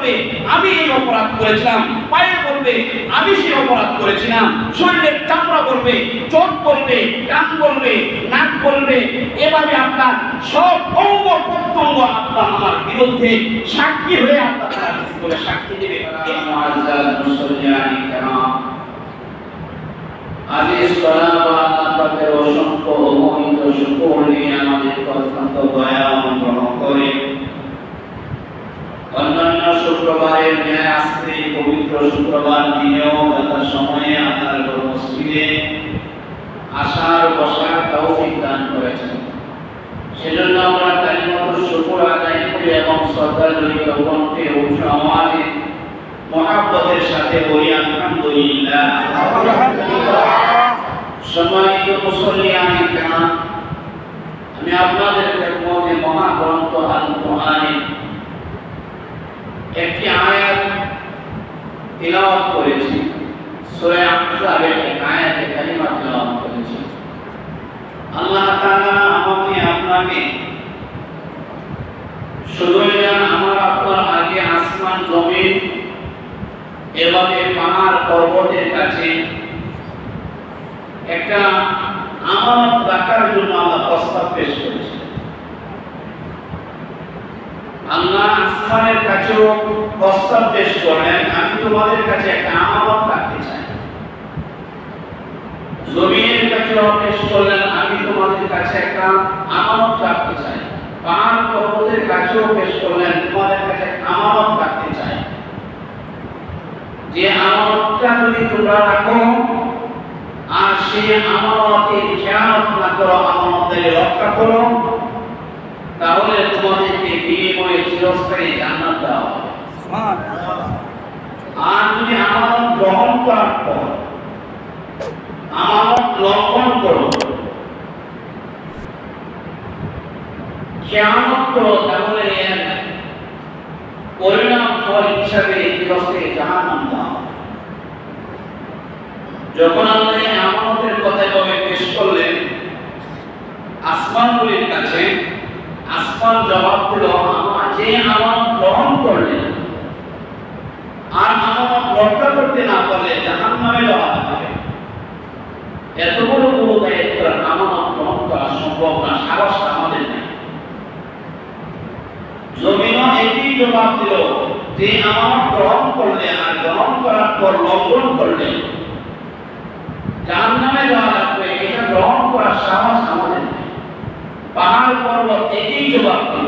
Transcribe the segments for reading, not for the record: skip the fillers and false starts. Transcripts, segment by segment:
বলবে আমি এই অপরাধ করেছিলাম, পায়ে বলবে আমি সেই অপরাধ করেছিলাম, শরীরের চামড়া বলবে, চোখ বলবে, কান বলবে, নাক বলবে, এভাবে আপনার সব অঙ্গ প্রত্যঙ্গ আপনার আমার বিরুদ্ধে সাক্ষী হয়ে আপনার বলে সাক্ষী দেবে। আজিজ সালাওয়াতের অসংখ্য অমূল্য শুকর নিয়ে আমাদের অত্যন্ত দয়া অনুগ্রহ করে অন্যান্য শুক্রবারের ন্যায় আজকে পবিত্র শুক্রবার দিনেও যথা সময়ে আপনার মসজিদে আসার বসার তৌফিক দান করেছেন। সেজন্য আমরা কালিমাতুল শুকর আদায় করি এবং শ্রদ্ধাজড়িত কণ্ঠে উচ্চ আওয়াজে মহাব্বতের সাথে বলি আলহামদুলিল্লাহ। সম্মানিত মুসল্লিয়ানে কেরাম, আমি আপনাদের খেদমতে মহাগ্রন্থ আল কোরআনের একটি আয়াত তিলাওয়াত করেছি। সূরা আহজাবের এক আয়াতে কালিমা তিলাওয়াত করেছি। আল্লাহ তাআলা আমাকে আপনাকে শুধুই না আমার আপনার আগে আসমান জমিন এভাবে পাহাড় পর্বতের কাছে একটা আমানত রাখার জন্য আল্লাহ প্রস্তাব পেশ করেছে। আল্লাহ আসমানের কাছেও প্রস্তাব পেশ করলেন, আমি তোমাদের কাছে একটা আমানত রাখতে চাই। জমিনের কাছেও পেশ করলেন, আমি তোমাদের কাছে একটা আমানত রাখতে চাই। পাহাড় পর্বতের কাছেও পেশ করলেন, তোমাদের কাছে আমানত রাখতে চাই। যে আমানতটা যদি তোমরা রাখো আর সেই আমানতের খেয়ানত না করো, আমানতকে রক্ষা করো, তাহলে তোমাদেরকে বিনিময়ে চিরস্থায়ী জান্নাত দেওয়া হবে। আর যদি আমানত গ্রহণ করার পর আমানত লঙ্ঘন করো, খেয়ানত করো, তাহলে এর পরিণাম ফল হিসাবে চিরস্থায়ী জাহান্নাম দেওয়া হবে। যখন আল্লাহ এই আমানতের কথা এভাবে পেশ করলেন আসমানগুলির কাছে, আসমান জবাব দিল, আমার যে আমানত গ্রহণ করলেন আর আমানত রক্ষা করতে না পারলে জাহান্নামে যাওয়া হবে। এত বড় দায়িত্ব আমানত গ্রহণ করা সম্ভব না, সাহস আমাদের নেই। জমিনও একই জবাব দিল, যে আমানত গ্রহণ করলে আর গ্রহণ করার পর লঙ্ঘন করলে জাহান্নামে যাওয়া লাগবে, এটা গ্রহণ করার সাহস আমাদের নেই। পাহাড় পর্বত একই জবাব দিল,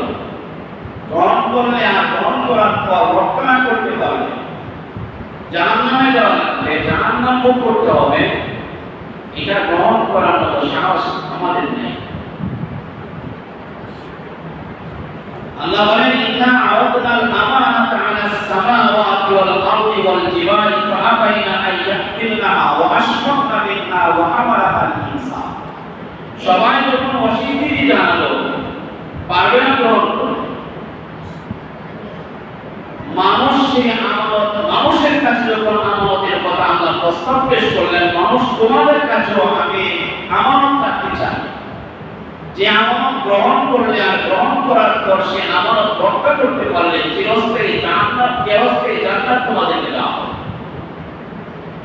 গ্রহণ করলে আর গ্রহণ করার পর রক্ষা না করতে পারলে জাহান্নামে যাওয়া লাগবে, জাহান্নাম ভোগ করতে হবে, এটা গ্রহণ করার মতো সাহস আমাদের নেই। আল্লাহ বলেন, ইন্না আরাদনাল আমানাতা আলাস সামাওয়াতি ওয়াল আরদি ওয়াল জিবালি ফাআবাইনা আন ইয়াহমিলনাহা ওয়া আশফাকনা মিনহা ওয়া হামালাহাল ইনসান। সবাই যখন অস্বীকৃতি জানালো, পারবে না গ্রহণ করতে, মানুষ সেই আমানত, মানুষের কাছে যখন আমানতের কথা আল্লাহ প্রস্তাব পেশ করলেন, মানুষ তোমাদের কাছেও আমি আমানত রাখতে চাই। যে আমানত গ্রহণ করলে আর গ্রহণ করার পর সে আমানত রক্ষা করতে পারলে চিরস্থায়ী জান্নাত তোমাদেরকে দেওয়া হবে।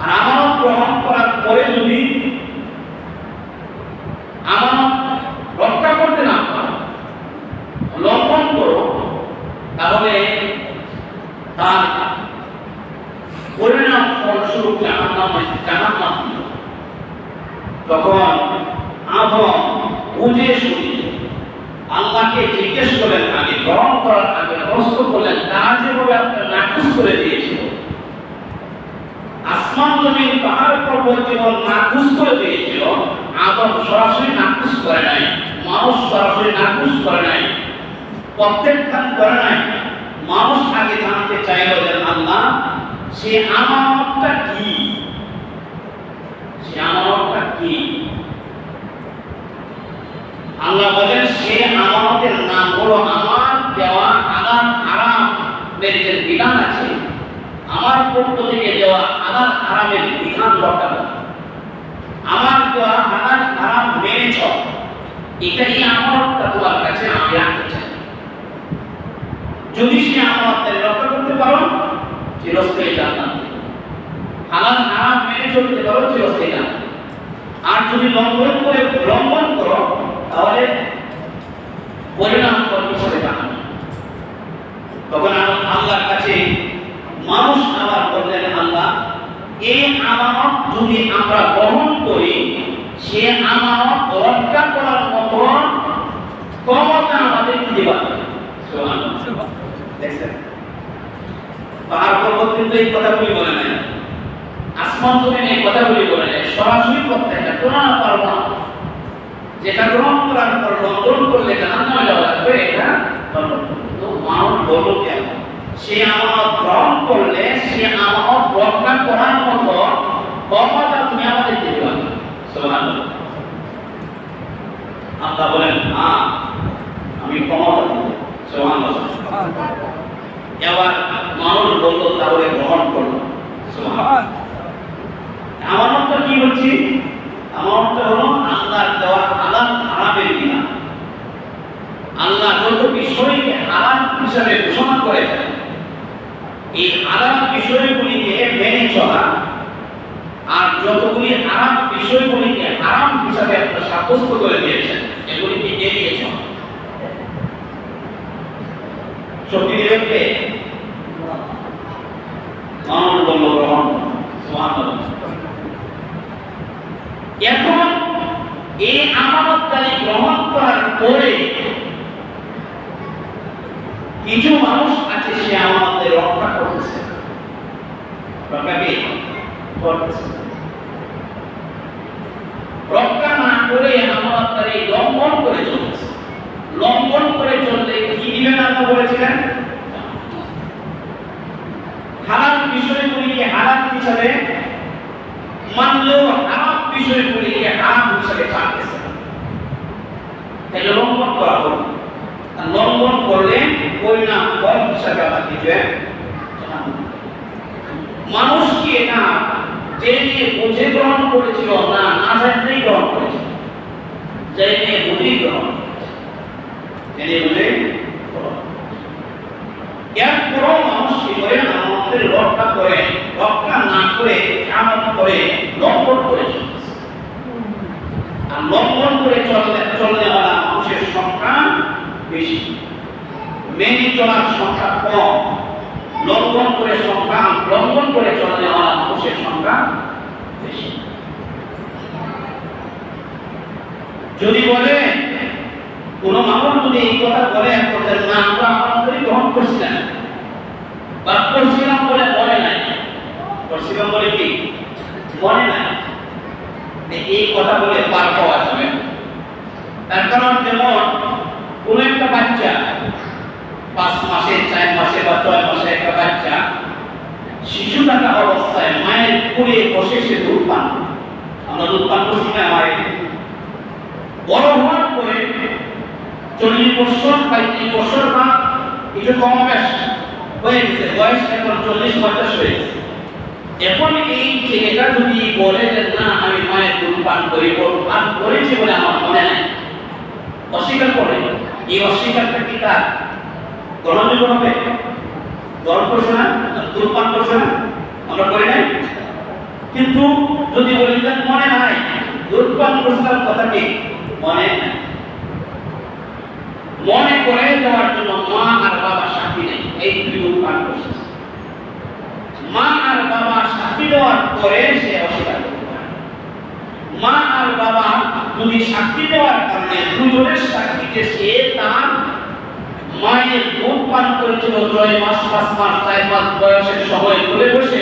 আর আমানত গ্রহণ করার পরে যদি আমানত রক্ষা করতে না পারো, লঙ্ঘন করো, তাহলে তার পরিণাম ফলস্বরূপ জাহান্নাম। তখন আদম বুঝে শুনে আল্লাহকে জিজ্ঞেস করলেন, আগে গ্রহণ করার আগে প্রশ্ন করলেন, তারা যেভাবে আপনার নাকচ করে দিয়েছিল, আসমান জমিন পাহাড় পর্বত যেমন নাকচ করে দিয়েছিল, আদম সরাসরি নাকচ করে নাই, মানুষ সরাসরি নাকচ করে নাই, প্রত্যেকখান করে নাই। মানুষ আগে জানতে চাইল যে আল্লাহ সে আমানতটা কি, সে আমানতটা কি। আল্লাহ বলেন, সে আমানতের নাম হলো আমার দেওয়া হালাল হারামের যে বিধান আছে, আমার পক্ষ থেকে দেওয়া হালাল হারামের বিধান রক্ষা করা, আমার দেওয়া হালাল হারাম মেনে চল, এটাই আমানতটা তোমার কাছে আমি রাখতে চাই। যদি সে আমানতটা রক্ষা করতে পারো চিরস্থায়ী জান্নাত। হালাল হারাম মেনে চলতে পারো, চিরস্থায়ী জান্নাত। আর যদি লঙ্ঘন করো তাহলে পরিণাম হিসেবে জানাবে। তখন আল্লাহর কাছে মানুষ আবার বললেন, আল্লাহ এই আমানত যদি আমরা গ্রহণ করি, সে আমানত রক্ষা করার মতো ক্ষমতা আমাদের দিতে পারবে। সুবহানাল্লাহ। দেখছেন, পাহাড় পর্বত কিন্তু এই কথাগুলি বলে নাই, আসমান জমিন এই কথাগুলি বলে নাই, সরাসরি প্রত্যেকটা কোরআন পারব না। যেটা গ্রহণ করার পর লঙ্ঘন করলে জাহান্নামে যাওয়া লাগবে, এটা তো মানুষ বলল কেন? সে আমানত গ্রহণ করলে সে আমানত রক্ষা করার মতো ক্ষমতা তুমি আমাদের দিতে পারবে। সুবহানাল্লাহ। আল্লাহ বলেন, হ্যাঁ আমি ক্ষমতা দেব। সুবহানাল্লাহ। এবার মানুষ বলল, তাহলে গ্রহণ করলো। সুবহানাল্লাহ। আমানতটা কি বলছি? আমানতটা হলো আল্লাহর দেওয়া হালাল হারামের বিধান। আল্লাহ যত বিষয়কে হালাল হিসাবে ঘোষণা করেছেন, এই হালাল বিষয়গুলিকে মেনে চলা, আর যতগুলি হারাম বিষয়গুলিকে হারাম হিসাবে আপনারা সাব্যস্ত করে দিয়েছেন, এগুলিকে এড়িয়ে চলা। শক্তি দিলেন কে? মানুষ বলল গ্রহণ। সুবহানাল্লাহ। এখন এই আমানতদারি গ্রহণ করার পরে কিছু মানুষ আছে, সে আমাদের রক্ষা করতেছে, রক্ষা না করে আমানতদারি লঙ্ঘন করে চলতেছে। লঙ্ঘন করে চললে কি দিবেন আল্লাহ বলেছিলেন? হালাল বিষয়গুলিকে হালাল হিসাবে মানলেও হারাম বিষয়গুলিকে হারাম হিসাবে ছাড়তেছে। এটা লঙ্ঘন করা হলো। লঙ্ঘন করলে পরিণাম ফল হিসাবে আল্লাহ দিবেন মানুষকে। এটা জেনে বুঝে গ্রহণ করেছিল না, না জানতেই গ্রহণ করেছিল। জেনে বুঝেই গ্রহণ, জেনে বুঝে এরপরও মানুষ কি করে? আমাদের রক্ষা করে, রক্ষা না করে আমানত করে লঙ্ঘন করে চলছে। আর লঙ্ঘন করে চললে মানুষের সংখ্যা বেশি, মেনে চলার সংখ্যা কম। লঙ্ঘন করে চললে মানুষের সংখ্যা বেশি। যদি বলে কোন মানুষ যদি এই কথা বলে, না আমরা আমাদের গ্রহণ করছিলাম বা করছিলাম বলে মনে নাই, করছিলাম বলে কি মনে নাই, এই কথা বলে পার পাওয়া যাবে। তার কারণ যেমন কোন একটা বাচ্চা 5 মাসে 4 মাসে বা 6 মাসে একটা বাচ্চা শিশু থাকা অবস্থায় মায়ের কোলে বসে সে দুধ পান, আমরা দুধ পান করছি না মায়ের। বড় হওয়ার পরে 40 বছর 35 বছর বা কিছু কম হয়ে গেছে, বয়স এখন 40-50 হয়ে গেছে। এখন এই ছেলেটা যদি বলে যে না আমি মায়ের দুধ পান করি, পান করেছি বলে আমার মনে নাই, অস্বীকার করে, এই অস্বীকারটা কি তার গ্রহণযোগ্য হবে? গ্রহণ করছে না, দুধ পান করছে না, আমরা করি নাই। কিন্তু যদি বলি যে মনে নাই দুধ পান করছিলাম, কথা কি মনে নাই, মনে করে দেওয়ার জন্য মা আর বাবা সাক্ষী নেই, এই দুধ পান করছে। মা আর বাবা সাক্ষী দেওয়ার পরে সে অস্বীকার করতে পারে। মা আর বাবা যদি সাক্ষী দেওয়ার কারণে দুজনের সাক্ষীতে সে তার মায়ের দুধ পান করেছিল 6 মাস 5 মাস 4 মাস বয়সের সময় বলে বসে,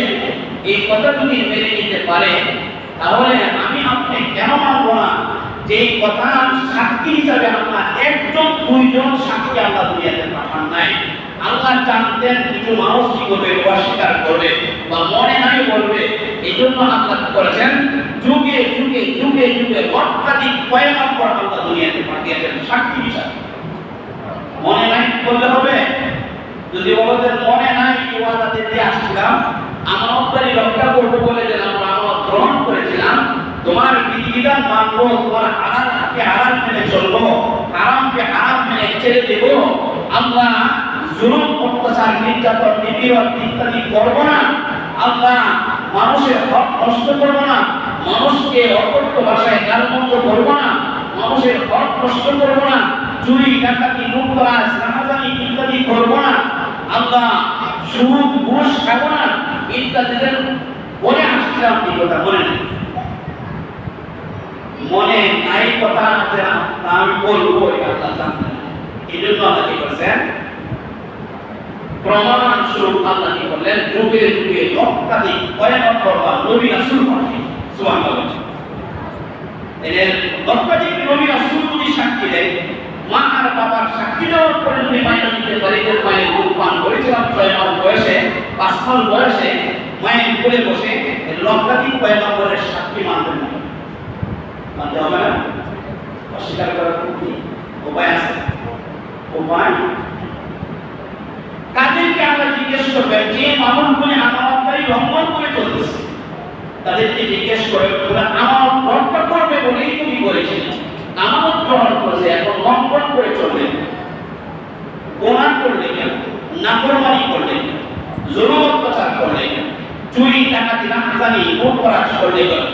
এই কথা যদি মেনে নিতে পারে, তাহলে আমি আপনি কেন মানব না যে এই কথা সাক্ষী হিসাবে আমরা 1-2 সাক্ষী আল্লাহ দুনিয়াতে পাঠান নাই। আল্লাহ জানতেন কিছু মানুষ কি করবে, অস্বীকার করবে বা মনে নাই বলবে, এই জন্য আল্লাহ করেছেন যুগে যুগে যুগে যুগে লক্ষাধিক পয়গম্বর আল্লাহ দুনিয়াতে পাঠিয়েছেন সাক্ষী হিসাবে। মনে নাই বললে হবে? যদি বলতেন মনে নাই ওয়াদা দিতে আসছিলাম, আমানতদারি রক্ষা করবো বলে যে আমরা আমানত গ্রহণ করেছিলাম, তোমার বিধিবিধান মানবো, তোমার হারামকে হারাম মেনে চলবো, হারামকে হারাম মেনে ছেড়ে দেব, আল্লাহ জুলুম অত্যাচার নির্যাতন নিপীড়ন ইত্যাদি করব না। আল্লাহ মানুষের হক নষ্ট করব না, মানুষকে অকথ্য ভাষায় গালমন্দ করব না, মানুষের হক নষ্ট করব না, চুরি ডাকাতি লুটতরাজ রাহাজানি ইত্যাদি করব না। আল্লাহ সুদ ঘুষ খাবো না ইত্যাদি বলে আসছিলাম। এই কথা মনে নেই, মনে নাই কথা আমি বলবো আল্লাহ জানেন। এই জন্য আল্লাহ কি করছেন, প্রমাণ স্বরূপ আল্লাহ কি করলেন, যুগে যুগে লক্ষাধিক পয়গম্বর বা নবী রাসূল পাঠিয়ে সুবহানাল্লাহ। এর লক্ষাধিক নবী রাসূল যদি সাক্ষী দেয়, মা আর বাবার সাক্ষী দেওয়ার পরে যদি মায়ের দিতে পারে, যে মায়ের দুধ পান করেছিলাম 6 মাস বয়সে, 5 মাস বয়সে মায়ের কোলে বসে, লক্ষাধিক পয়গম্বরের সাক্ষী মানবেন না, মানতে হবে না। অস্বীকার করার কি উপায় আছে? উপায় কাদেরকে আমরা জিজ্ঞেস করবেন, যে মানুষগুলি আমানতকারী লঙ্ঘন করে চলতেছে তাদেরকে জিজ্ঞেস করে তোমরা আমানত রক্ষা করবে বলেই তুমি বলেছিলে, আমানত গ্রহণ করেছে এখন লঙ্ঘন করে চলবে, গোনাহ করলে কেন, নাফরমানি করলে কেন, জুলুম অত্যাচার করলে কেন, চুরি ডাকাতি রাহাজানি লুটতরাজ করলে কেন,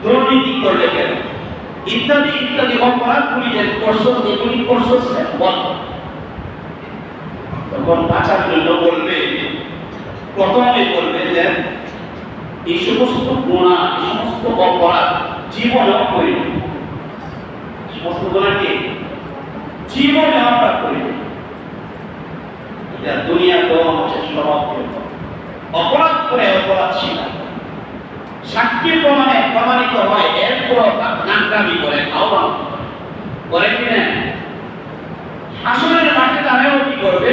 দুর্নীতি করলে কেন ইত্যাদি ইত্যাদি অপরাধগুলি যে করছো, যেগুলি করছো বল। তখন বাঁচার জন্য বলবে, প্রথমে বলবে যে এই সমস্ত গুনাহ, এই সমস্ত অপরাধ জীবনে করি, সমস্ত গুনাহকে জীবনে আমরা করি, এটা দুনিয়া তো আমাদের স্বভাব। অপরাধ করে অপরাধ স্বীকার সাক্ষী প্রমাণে প্রমাণিত হয়, এরপর নামকামি করে আহ্বান করে কিনা হাসরের মাঠে দাঁড়িয়েও কি করবে,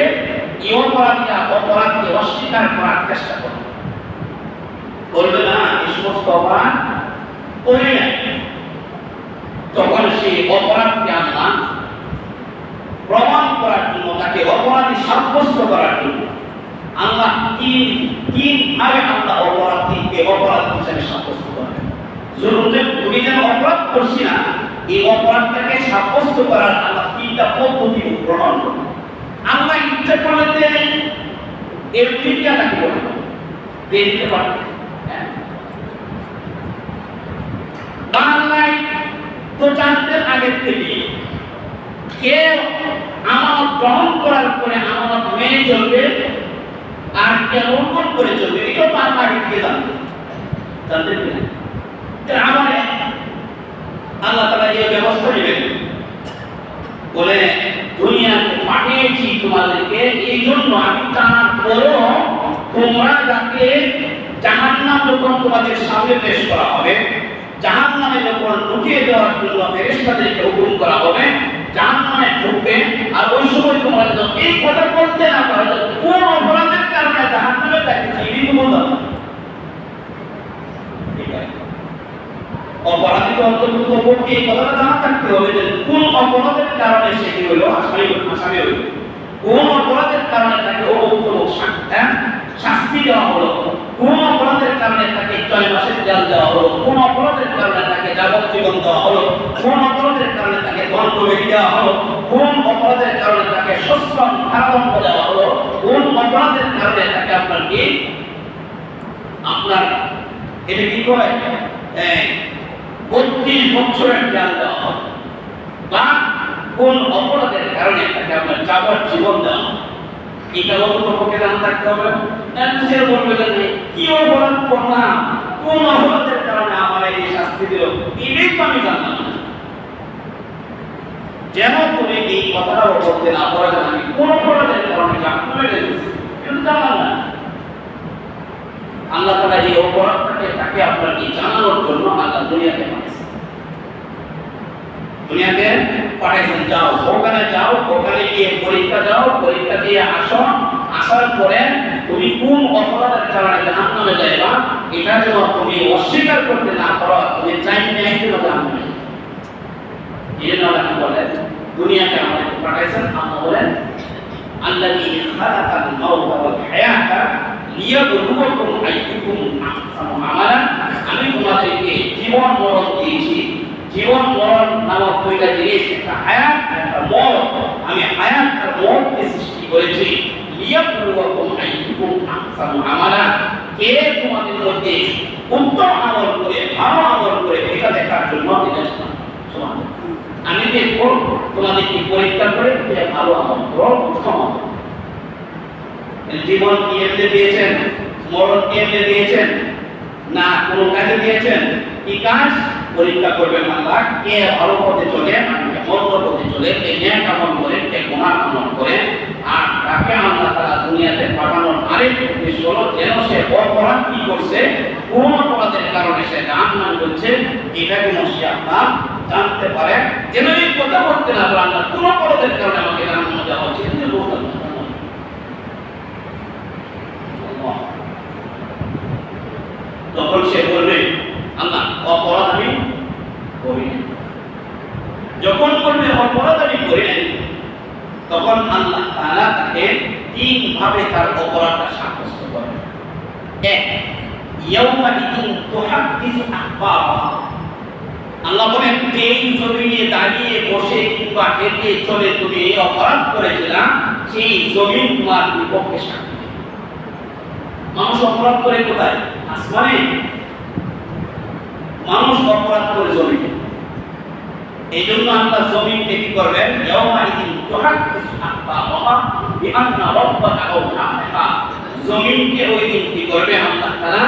এই অপরাধীরা অপরাধকে অস্বীকার করার চেষ্টা করবে, বলবে না এই সমস্ত অপরাধ করি না। তখন সেই অপরাধকে আমরা প্রমাণ করার জন্য, তাকে অপরাধী সাব্যস্ত করার জন্য আল্লাহ তিন ভাবে আল্লাহ অপরাধীকে অপরাধ হিসেবে সাব্যস্ত করবেন। তুমি যেন অপরাধ করছি না, এই অপরাধটাকে সাব্যস্ত করার আল্লাহ 3টা পদ্ধতি গ্রহণ করবেন। আল্লাহ ইচ্ছা করলে এর 3টা নাকি বলবেন দিয়ে দিতে পারেন। বাংলায় তো জানতেন আগের থেকে, কে আমানত গ্রহণ করার পরে আমানত মেনে চলবে আর কে লঙ্ঘন করে চলবে, এটাও তো আমরা আগে থেকে জানতেন না। আমার আল্লাহ তাআলা এই ব্যবস্থা নেবেন, বলে দুনিয়াতে পাঠিয়েছি তোমাদেরকে এই জন্য, আমি জানার পরেও তোমরা যাতে জাহান্নাম যখন তোমাদের সামনে পেশ করা হবে, জাহান্নামে যখন ঢুকিয়ে দেওয়ার জন্য ফেরেশতাদেরকে হুকুম করা হবে, জাহান্নামে ঢুকবে, আর ওই সময় তোমরা এই কথা বলতে না পারো কোন অপরাধের কারণে জাহান্নামে যাইতেছে, এই বলতে হবে। অপরাধী তো অন্তর্ভুক্ত করতে এই কথাটা জানা থাকতে হবে যে কোন অপরাধের কারণে সেটি হলো আসামি হইল, কোন অপরাধের কারণে তাকে শাস্তি দেওয়া হলো, কোন অপরাধের কারণে তাকে 6 মাসের জেল দেওয়া হলো, কোন অপরাধের কারণে তাকে যাবজ্জীবন দেওয়া হলো, কোন অপরাধের কারণে তাকে দণ্ডবিধি দেওয়া হলো, কোন অপরাধের কারণে তাকে সশ্রম কারাদণ্ড দেওয়া হলো, কোন অপরাধের কারণে তাকে আপনার এটা কি করে 32 বছরের জেল দেওয়া হবে, বা কোন অপরাধের কারণে তাকে আপনার যাবজ্জীবন দেওয়া হবে। এটা অন্ততপক্ষে জানা থাকতে হবে। নিজের বলবে যে কি অপরাধ করলাম, কোন অপরাধের কারণে আমার এই শাস্তি দিল, এটাই তো আমি জানলাম না। যেন তুমি এই কথাটা বলতে না পারো যে আমি কোন অপরাধের কারণে জাহান্নামে গেছি, কিন্তু জানলাম না। আল্লাহ তাআলা এই অপরাধটাকে তাকে আপনাকে জানানোর জন্য আল্লাহ দুনিয়াতে পাঠিয়েছেন। দুনিয়াতে পাঠিয়েছেন, যাও ওখানে যাও, ওখানে গিয়ে পরীক্ষা দাও, পরীক্ষা দিয়ে আসো, আসার পরে তুমি কোন অপরাধের কারণে জাহান্নামে যাইবা এটা যেন তুমি অস্বীকার করতে না পারো, তুমি চাইতে নাই যেন জাহান্নামে। এই জন্য আল্লাহ কি বলেন, দুনিয়াতে আমাদের পাঠিয়েছেন। আল্লাহ বলেন আল্লাযী খালাকাল মাউতা ওয়াল হায়াতা লিয়াবলুয়াকুম আইয়ুকুম আহসানু আমালা। আমি তোমাদেরকে জীবন মরণ দিয়েছি, জীবন মরণ নামক দুইটা জিনিস, একটা হায়াত একটা মরণ। আমি হায়াত আর মরণকে সৃষ্টি করেছি লিয়াবলুয়াকুম আইয়ুকুম আহসানু আমালা, কে তোমাদের মধ্যে উত্তম আমল করে ভালো আমল করে এটা দেখার জন্য দিলেন। সুবহানাল্লাহ। আমি দেখব তোমাদেরকে পরীক্ষা করে যে ভালো আমল করো উত্তম আমল। জীবন কি এমনি দিয়েছেন, মরণ কি এমনি দিয়েছেন, না কোনো কাজে দিয়েছেন? কি কাজ? পরীক্ষা করবেন আল্লাহ, কে ভালো পথে চলে আর কে মন্দ পথে চলে, কে ন্যায় আমল করে কে গুনাহ আমল করে। আর তাকে আল্লাহ তাআলা দুনিয়াতে পাঠানোর আরেক উদ্দেশ্য হলো যেন সে অপরাধ কি করছে, কোন অপরাধের কারণে সে জাহান্নামে যাচ্ছে, এটা যেন সে আপনার জানতে পারে, যেন এই কথা বলতে না পারে আল্লাহ কোন অপরাধের কারণে আমাকে জাহান্নামে যাওয়া উচিত, কিন্তু বলতে না। তখন সে বলবে আল্লাহ অপরাধ আমি করি নাই। যখন বলবে অপরাধ আমি করি নাই, তখন আল্লাহ তাআলা তাকে তিন ভাবে তার অপরাধটা সাব্যস্ত করবে। এক, ইয়াউমাইদিন তুহাদ্দিসু আখবারাহা, আল্লাহ বলেন যেই জমিনে দাঁড়িয়ে বসে কিংবা হেঁটে চলে তুমি এই অপরাধ করেছিলাম, সেই জমিন তোমার বিপক্ষে সাক্ষী। মানুষ অপরাধ করে কোথায়? আসমানে। মানুষ অপরাধ করে জমিনে। এই জন্য আল্লাহ জমিনকে কি করবেন? ইয়াউমাইদিন তুহাদ্দিসু আখবারাহা বিআন্না রাব্বাকা আওহাহা, জমিনকে ওই দিন কি করবে আল্লাহ তাআলা?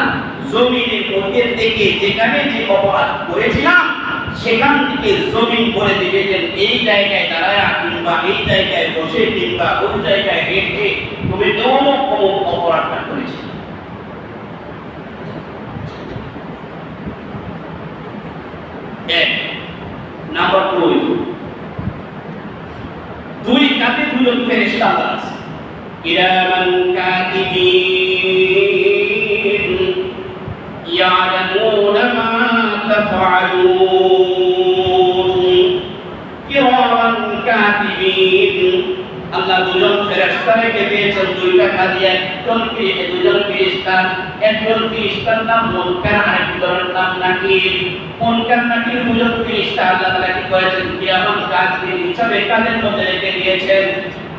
জমিনের মধ্যে থেকে যেখানে যে অপরাধ করেছিলাম সেখান থেকে জমিন করে দিবে যে এই জায়গায় দাঁড়ায় কিংবা এই জায়গায় বসে কিংবা ওই জায়গায় হেঁটে তুমি অমুক অমুক অপরাধটা করেছিলে। এক নাম্বার দুই কাতে দুজন ফেরেশতা আছে, কিরামান কাতিবিন ইয়ালামুনা মা তাফআলুন, কিরামান কাতিবিন। আল্লাহ দুজন ফেরেশতা রেখে দিয়েছেন দুইটা কাজী, দুজন ফেরেশতা, একজন ফেরেশতার নাম মুনকার আর একজনের নাম নাকির। মুনকার নাকির দুজন ফেরেশতা আল্লাহ তাআলা কি করেছেন? কিরামান কাতিবিন হিসাবে কাজের মধ্যে রেখে দিয়েছেন।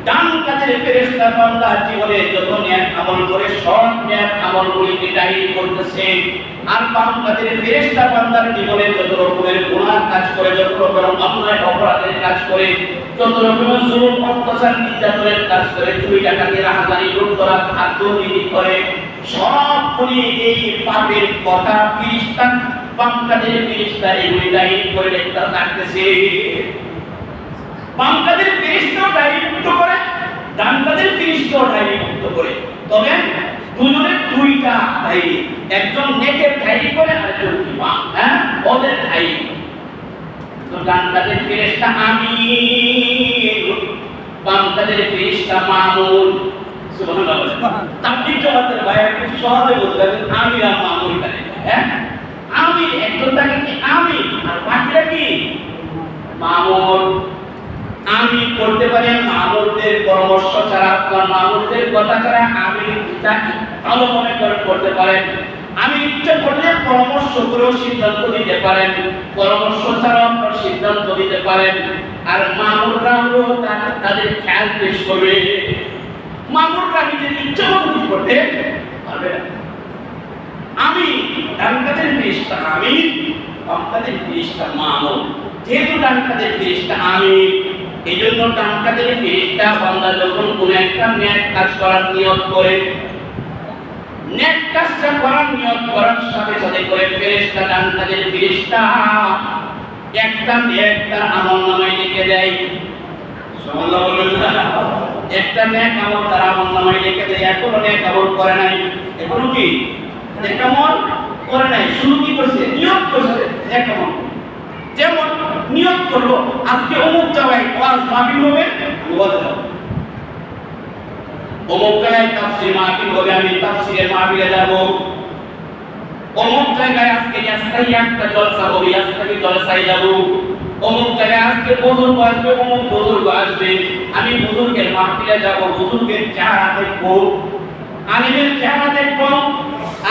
ডান কাজের ফেরেশতা বান্দা জীবনে যত নেক আমল করে সব নেক আমলগুলিকে ডায়েরি করতেছে, আর বাম কাজের ফেরেশতা বান্দার জীবনে যত রকমের গুনাহ কাজ করে, যত রকমের অন্যায় অপরাধের কাজ করে, যত রকমের জুলুম অত্যাচার নির্যাতনের কাজ করে, চুরি ডাকাতি রাহাজানি লুটতরাজ আর দুর্নীতি করে, সবগুলি এই পাপের কথা ফেরেশতা বাম কাজের ফেরেশতা এগুলি ডায়েরি করে রাখতেছে। বাম কাদের ফেরেশতাও ডায়েরিভুক্ত করে, ডান কাদের ফেরেশতাও ডায়েরিভুক্ত করে। তবে দুজনের দুইটা ডায়েরি, একজন নেকের ডায়েরি করে আর একজন বাম, ওদের ডায়েরি। তো ডান কাদের ফেরেশতা আমির, বাম কাদের ফেরেশতা মামুর। সুবহানাল্লাহ। তাবলীগ জামাতের ভাইরা কিছু সহজে বলতে পারেন আমির আর মামুর কারে, আমির একজন থাকে কি আমির আর বাকিরা কি মামুর। আমি করতে পারি মামুরদের পরামর্শ ছাড়া, আপনার মামুরদের কথা ছাড়া আমি ভালো মনে করে করতে পারেন। আমি ইচ্ছা করলে পরামর্শ করেও সিদ্ধান্ত দিতে পারেন, পরামর্শ ছাড়াও আপনার সিদ্ধান্ত দিতে পারেন। আর মামুররা হলো তাদের খেয়াল পেশ করবে, মামুররা নিজের ইচ্ছা মতো কিছু করতে পারবে না। আমি ডান কাদের ফেরেশতা আমি, বাম কাদের ফেরেশতা মামুর। যেহেতু ডান কাদের ফেরেশতা আমি, এই জন্য ডান কাদের ফেরেশতা বান্দা যখন কোন একটা নেক কাজ করার নিয়ত করে, নেক কাজটা করার নিয়ত করার সাথে সাথে করে ফেরেশতা ডান কাদের ফেরেশতা একটা নেক তার আমলনামায় লিখে দেয়। সুবহানাল্লাহ বলবেন না? একটা নেক আমল তার আমলনামায় লিখে দেয়। এখনো নেক আমল করে নাই, এখনো কি নেক আমল করে নাই, শুরু কি করছে? নিয়ত করছে নেক আমল। যেমন নিয়ত করলো আজকে অমুক জায়গায় ওয়াজ মাহফিল হবে, ওয়াজে যাব। অমুক জায়গায় তাফসীর মাহফিল হবে, আমি তাফসীরের মাহফিলে যাব। অমুক জায়গায় আজকে ইয়াসকাই একটা জলসা হবে, ইয়াসকাই জলসায় যাব। অমুক জায়গায় আজকে বুজুর্গ আসবে, অমুক বুজুর্গ আসবে, আমি বুজুর্গের মাহফিলে যাব, বুজুর্গের চেহারা দেখব, আলিমের চেহারা দেখব।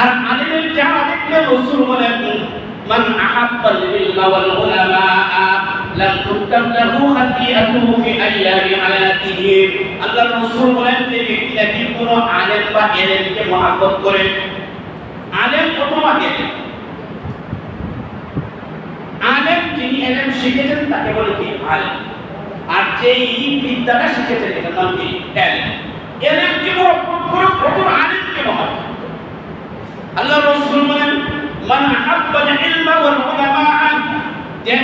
আর আলিমের চেহারা দেখলে রাসূল বলেন মান আহাব্বাল ইলমা ওয়াল উলামা লাম তুকতাব লাহু খাতিআতুহু ফি আইয়ামি হায়াতিহি। আল্লাহর রাসূল বলেন যে ব্যক্তি নাকি কোনো আলেম বা এলেমকে মহব্বত করে, আলেম অথবা এলেম, আলেম যিনি এলেম শিখেছেন তাকে বলে কি আলেম, আর যেই বিদ্যাটা শিখেছেন এটার নাম কি এলেম। এলেমকে মহব্বত করে অথবা আলেমকে মহব্বত। আল্লাহ রাসূল বলেন মান আহাব্বাল ইলমা ওয়াল উলামা, যে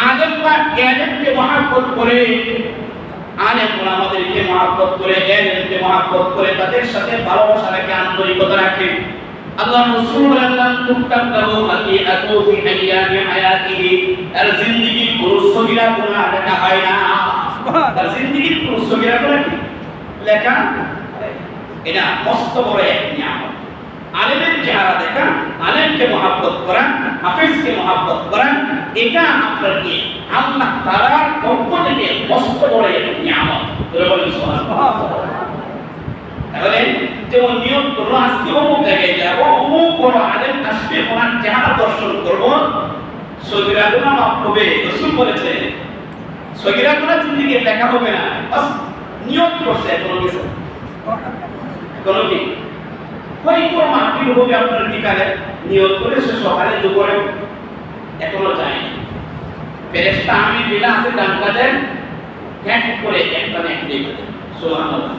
আলেম বা এলেমকে মহব্বত করে, আলেম ওলামাদেরকে মহব্বত করে, এলেমকে মহব্বত করে, তাদের সাথে ভালোবাসা রাখে, আন্তরিকতা রাখে, আল্লাহ রাসূল বলেন তুকতাব লাহু খাতিআতুহু ফি আইয়ামি হায়াতিহি, আর জিন্দেগির কোনো সগীরা গুনাহ লেখা হয় না। তার জিন্দেগির কোনো সগীরা গুনাহ লেখা, এটা মস্ত বড় এক নিয়ামত। আলেমের চেহারা দেখা, আলেমকে মহব্বত করা, হাফেজকে মহব্বত করা, এটা আপনার কি আল্লাহ তাআলার পক্ষ থেকে মস্ত বড় এক নিয়ামত। বলেন সুবহানাল্লাহ। তাহলে যেমন নিয়ত করলো আজকে অমুক জায়গায় যাবো, অমুক বড় আলেম আসবে, ওনার চেহারা দর্শন করবো, সগীরা গুনাহ মাফ হবে। রাসূল বলেছে সগীরা গুনাহ জিন্দেগিতে লেখা হবে না, বাস নিয়ত করছে কোনো কিছু, কোনো কি হয়তো মাহফিল হবে আপনার বিকালে, নিয়ত করে সে সকালে দুপুরে এখনো যায়নি, ফেরেশতা আমি দিলা আছে ডান কাঁধে এক করে একটা নেক দিয়ে দেন। সুবহানাল্লাহ।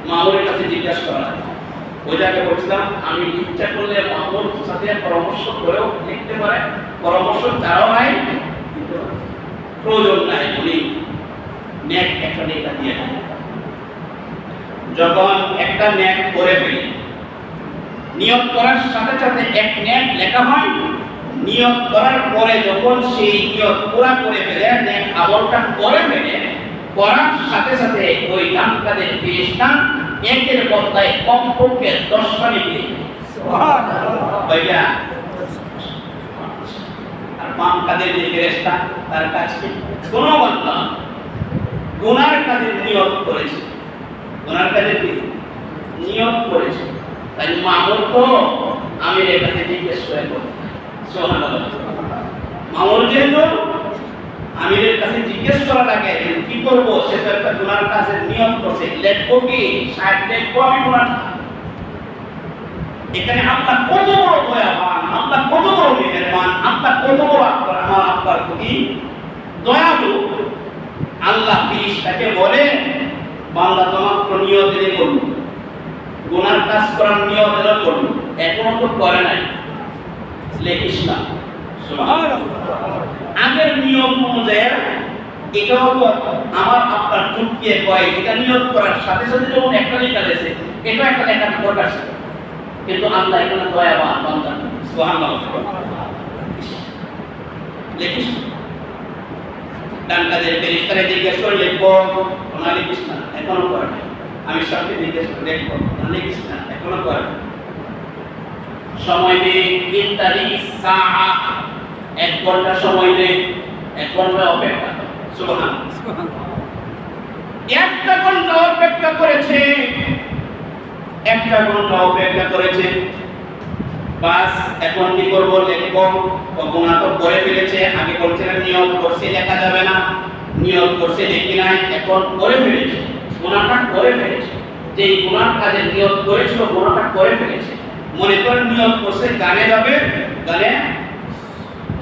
মামুরের কাছে জিজ্ঞাসা করা, ওই জায়গায় বলছিলাম আমি ইচ্ছা করলে মামুর সাথে পরামর্শ করেও লিখতে পারে, পরামর্শ তারাও নাই, প্রয়োজন নাই, উনি নেক একটা নেক দিয়ে দেন। যখন একটা নেক করে ফেলি, নিয়ত করার সাথে সাথে এক নেক লেখা হয়, নিয়ত করার পরে যখন সেই নিয়ত পুরা করে ফেলে, নেক আমলটা করে ফেলে, করার সাথে সাথে ওই ডান কাঁধের ফেরেশতা একের বদলায় কমপক্ষে 10টা নেক লিখে। সুবহানাল্লাহ। ভাইয়া আর বাম কাঁধের যে ফেরেশতা তার কাছে কোনো বান্দা গুনার কাজের নিয়ত করেছে, গুনার কাজের নিয়ত করেছে, তাই মামুর তো আমিরের কাছে জিজ্ঞেস করে করবে। সুবহানাল্লাহ। মামুর যেহেতু আমিরের কাছে জিজ্ঞেস করার আগে কি করব, সে তো একটা গুনার কাজের নিয়ত করছে, লিখবো কি 60 লিখবো আমি গুনাহ। এখানে আল্লাহ কত বড় দয়াবান, আল্লাহ কত বড় মেহেরবান, আল্লাহ কত বড় আমার আব্বার প্রতি দয়ালু। আল্লাহ ফেরেশতাকে বলে বান্দা তোমার নিয়ত দিলে করব, গুনার কাজ করার নিয়ত দিলে করব, এখনো তো করে নাই, লেখিস না। সুবহানাল্লাহ। আগের নিয়ম অনুযায়ী এটাও তো আমার আপনার চুকিয়ে কয়, এটা নিয়ত করার সাথে সাথে যখন একটা লেখা দিয়েছে, এটা একটা লেখা দরকার ছিল, কিন্তু আল্লাহ এখানে দয়াবান বান্দা। সুবহানাল্লাহ। লেখিস ডান কাজের ফেরেশতারে জিজ্ঞেস করে লিখবো, ওনা লিখিস না, এখনো করে নাই। আমি সবকে জিজ্ঞেস করে লিখবো, ওনা লিখিস না, এখনো করে নাই। সময় দে ইত্যাদি সা, 1 ঘন্টা সময় দে, 1 ঘন্টা অপেক্ষা। সুবহানাল্লাহ। 1 ঘন্টা অপেক্ষা করেছে, 1 ঘন্টা অপেক্ষা করেছে, বাস এখন কি করবো, লিখবো। গুনাহ তো করে ফেলেছে, আগে বলছিলেন নিয়ত করছে লেখা যাবে না, নিয়ত করছে লিখি নাই, এখন করে ফেলেছে, গুনাহটা করে ফেলেছে। যেই গুনার কাজে নিয়ত করেছিল গুনাহটা করে ফেলেছে। মনে করেন নিয়ত করছে গানে যাবে, গানে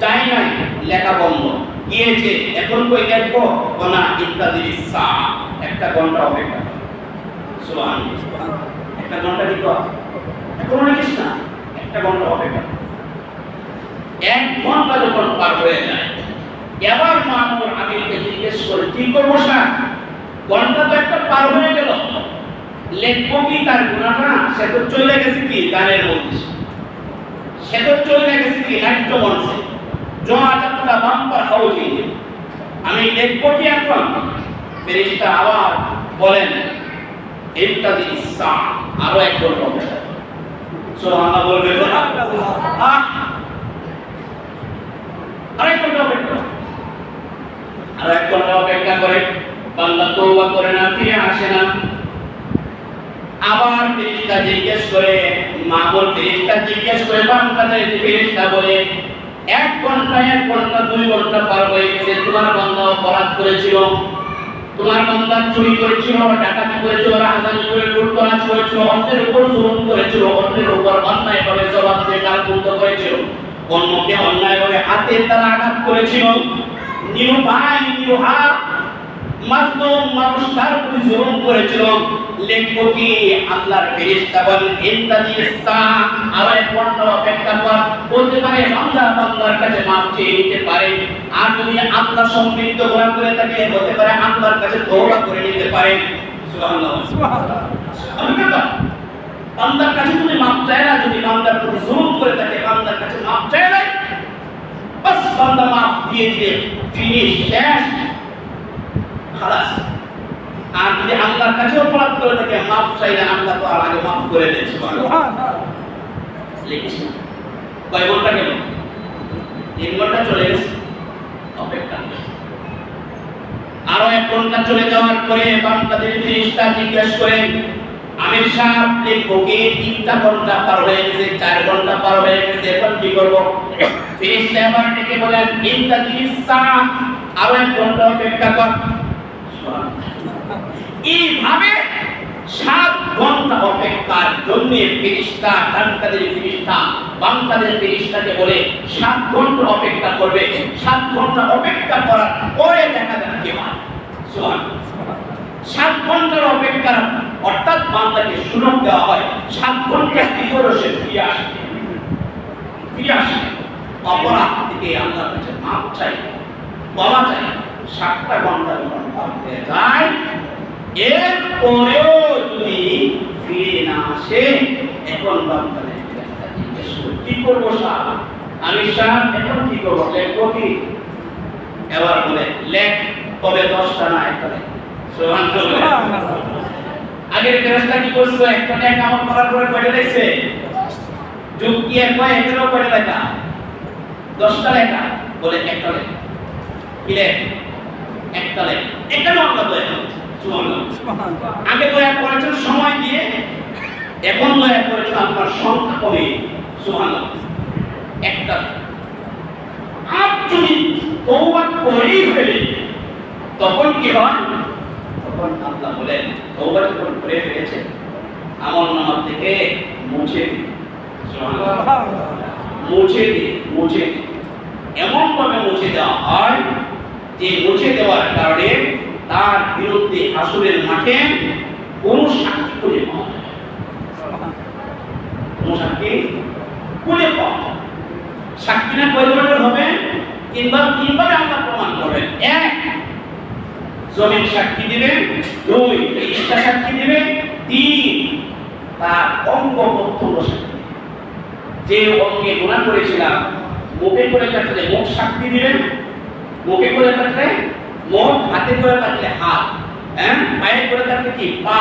চাই নাই, লেখা বন্ধ গিয়েছে, এখন কই লিখবো, না ইত্যাদি সা, 1 ঘন্টা অপেক্ষা। সুবহানাল্লাহ। 1 ঘন্টা কি কর, এখনো লিখিস না, 1 ঘন্টা অপেক্ষা। 1 ঘন্টা যখন পার হয়ে যায়, এবার মামুর আমিরকে জিজ্ঞেস করে কি করবো স্যার, ঘন্টা তো একটা পার হয়ে গেল, লিখবো কি তার গুনাহটা, সে তো চলে গেছে কি গানের মধ্যে, সে তো চলে গেছে কি নাট্য মঞ্চে, জমাটা বাম্পার হাউজি, আমি লিখবো কি এখন। ফেরেশতা আবার বলেন ইত্যাদি সা, আরো 1 ঘন্টা অপেক্ষা। সুবহানাল্লাহ বলবে না, আরেক ঘন্টা অপেক্ষা, আর 1 ঘন্টা অপেক্ষা করে বান্দা তওবা করে না, ফিরে আসে না। আবার ফেরেশতা জিজ্ঞেস করে, মামুর ফেরেশতা জিজ্ঞেস করে, বান্দাদের ফেরেশতা বলে 1 ঘন্টা 2 ঘন্টা পার হয়ে গেছে, তোমার বান্দা অপরাধ করেছিল, তোমার বান্দা চুরি করেছিল, ডাকাতি করেছিল, রাহাজানি করে লুটতরাজ করেছিল, অন্যের উপর জুলুম করেছিল, অন্যের উপর অন্যায়ভাবে জবাব দিয়ে গালমন্দ করেছিল, অন্যকে অন্যায়ভাবে হাতের দ্বারা আঘাত করেছিল, নিরুপায় নিরুহা মাজলুম মানুষ তার উপর জুলুম করেছিল। লেখো কি আল্লাহর ফেরেশতা বলেন ইন্তাজিসা আবার কোনটা অপেক্ষা কর, বলতে পারে বান্দা বান্দার কাছে মাপ চেয়ে নিতে পারে, আর যদি আল্লাহ সম্পৃক্ত গুনাহ করে থাকে বলতে পারে আল্লাহর কাছে তওবা করে নিতে পারে। সুবহানাল্লাহ সুবহানাল্লাহ। বান্দার কাছে যদি মাপ চায় না, যদি বান্দার প্রতি জুলুম করে থাকে বান্দার কাছে মাপ চায় না, বাস বান্দা মাপ দিয়ে দিয়ে ফিনিশ শেষ খালাস। আর যদি আল্লাহর কাছে অপরাধ করে থাকে মাফ চাইলে আল্লাহ তো আর আগে মাফ করে দেন। সুবহানাল্লাহ। লিখিস কয় ঘন্টা গেল? 3 ঘন্টা চলে গেছে, অপেক্ষা। আরো 1 ঘন্টা চলে যাওয়ার পরে বান্দাদের ফেরেশতা জিজ্ঞাসা করেন, আমির সাহেব লিখো কি 3টা ঘন্টা পার হয়ে গেছে, 4 ঘন্টা পার হয়ে গেছে, এখন কি করব? ফেরেশতা আবার ডেকে বলেন ইন্তাজিসা আরো 1 ঘন্টা অপেক্ষা কর। এইভাবে 7 ঘন্টা অপেক্ষার জন্য ফেরেশতা ডানকাদের ফেরেশতা বামকাদের ফেরেশতাকে বলে 7 ঘন্টা অপেক্ষা করবে। 7 ঘন্টা অপেক্ষা করার পরে দেখা যাবে কি হয়। সুবহানাল্লাহ। 7 ঘন্টার অপেক্ষা অর্থাৎ বান্দাকে সুযোগ দেওয়া হয় 7 ঘন্টা ভিতরে সে ফিরে আসে অপরাধ থেকে আল্লাহর কাছে মাপ চাই, বলা চাই। 7টা ঘন্টা হয়ে যায়, এরপরেও যদি ফিরে না আসে এখন বান্দাদের কি করবো সাহেব? আমি সাহেব এখন কি করবো? লেখবো কি? এবার বলে লেখ, তবে 10টা না একটা লেখ। সুবহানাল্লাহ। আগের ফেরেশতা কি করছিল? একটা লেখ আমল করার পরে কয়টা লিখছে? যুক্তি এক হয় এখানেও কয়টা লেখা? 10টা লেখা। বলে একটা লেখ। কি লেখ? একটা লেখ। এখানেও আমরা দয়া করছি। সুবহানাল্লাহ। আগে দয়া করেছেন সময় দিয়ে, এখন দয়া করেছেন আপনার সংখ্যা কমে। সুবহানাল্লাহ। একটা আপ যদি তওবা করেই ফেলে তখন কি হয়? তখন আল্লাহ বলেন তওবা যখন করে ফেলেছে আমলনামা থেকে মুছে দিন। সুবহানাল্লাহ। মুছে দিন। এমন ভাবে মুছে দেওয়া হয় যে মুছে দেওয়ার কারণে তার বিরুদ্ধে হাসরের মাঠে কোন সাক্ষী খুঁজে পাওয়া যায় না। কোন সাক্ষী খুঁজে পাওয়া যায়। সাক্ষী না কয় ধরনের হবে? তিনভাবে আমরা প্রমাণ করবেন। 1 জমিন সাক্ষী দিবে, 2 ফেরেশতা সাক্ষী দিবে, 3 তার অঙ্গ প্রত্যঙ্গ সাক্ষী দিবে। যে অঙ্গে গুনাহ করেছিলাম মুখে করে থাকলে মুখ সাক্ষী দিবেন, মুখে করে থাকলে মুখ, হাতে করে থাকলে হাত, পায়ে করে থাকলে কি পা।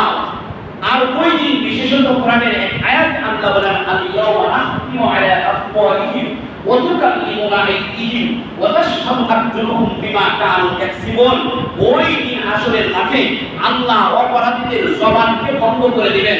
আর ওই দিন বিশেষত কোরআনের এক আয়াত আল্লাহ বলেন আল-ইয়াওমা নাখতিমু আলা আফওয়াহিহিম ওয়া তুকাল্লিমুনা আইদিহিম ওয়া তাশহাদু আরজুলুহুম বিমা কানু ইয়াকসিবুন। ওই দিন হাসরের মাঠে আল্লাহ অপরাধীদের জবানকে বন্ধ করে দিবেন,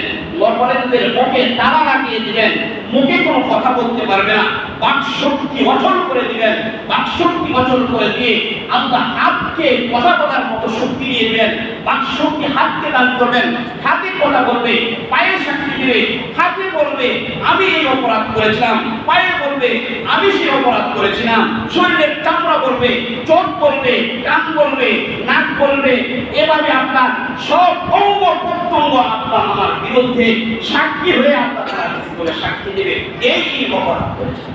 অপরাধীদের মুখে তালা লাগিয়ে দিবেন, মুখে কোনো কথা বলতে পারবে না, বাকশক্তি অচল করে দিবেন। বাকশক্তি অচল করে দিয়ে আল্লাহ হাতকে কথা বলার মতো শক্তি দিয়ে দিবেন। বাকশক্তি হাতকে দান করবেন, হাতে কথা বলবে, পায়ে সাক্ষী দিবে, হাতে বলবে আমি এই অপরাধ করেছিলাম, পায়ে বলবে আমি সেই অপরাধ করেছিলাম, শরীরের চামড়া বলবে, চোখ বলবে, কান বলবে, নাক বলবে। এভাবে আপনার সব অঙ্গ প্রত্যঙ্গ আপনার আমার বিরুদ্ধে সাক্ষী হয়ে আপনার কাছে বলে সাক্ষী দেবে এই অপরাধ করেছে।